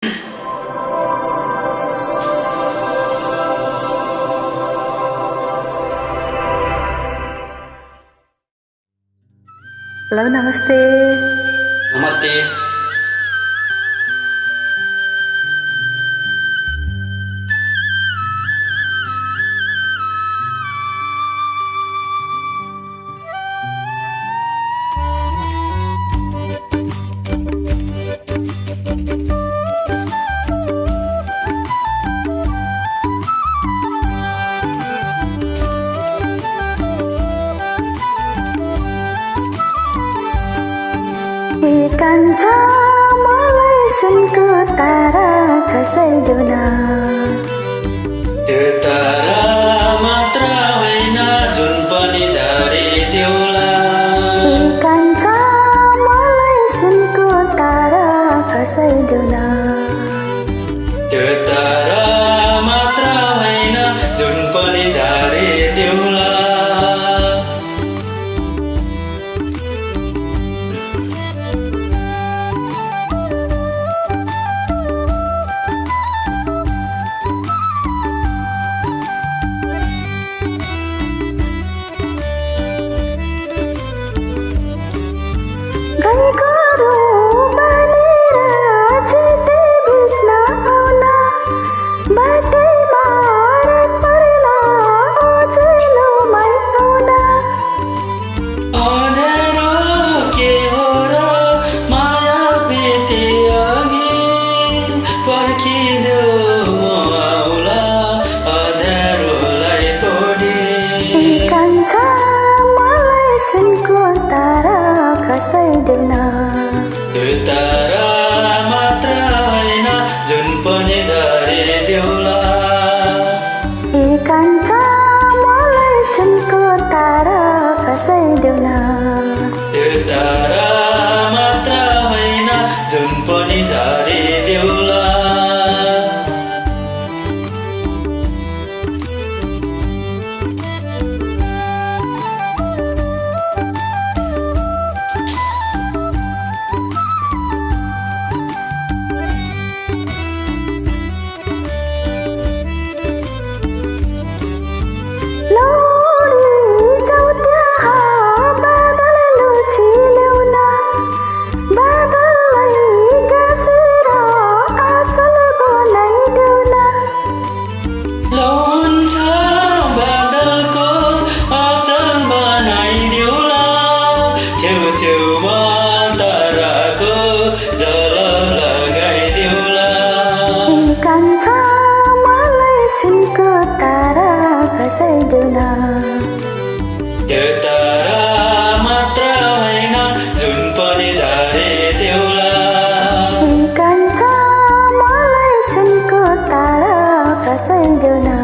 Hello नमस्ते। नमस्ते। कान्छा मलाई सुनको तारा खसाइदेऊ न। त्यो तारा मात्र होइन जुन पनि झारिदेऊला। कान्छा मलाई सुनको तारा खसाइदेऊ न। त्यो तारा मात्र होइन जुन पनि झारिदेऊला। गएको बनेर छिटै भेट्न आउन। बाटैमा पर्ला ओझेलोमै आउन। अँध्यारो के हो र माया प्रीति अघि पर्खिदेऊ म आउला अँध्यारोलाई तोडी। कान्छा मलाई सुनको तारा खसाइदेऊ न। त्यो तारा मात्र होइन जुन पनि झारिदेऊला। कान्छा मलाई सुनको तारा खसाइदेऊ न। त्यो तारा मात्र होइन जुन पनि झारिदेऊला। छेउमा ताराको जल लगाइदेऊला। कान्छा मलाई सुनको तारा खसाइदेऊ न। त्यो तारा मात्र होइन जुन पनि झारिदेऊला। कान्छा मलाई सुनको तारा खसाइदेऊ न।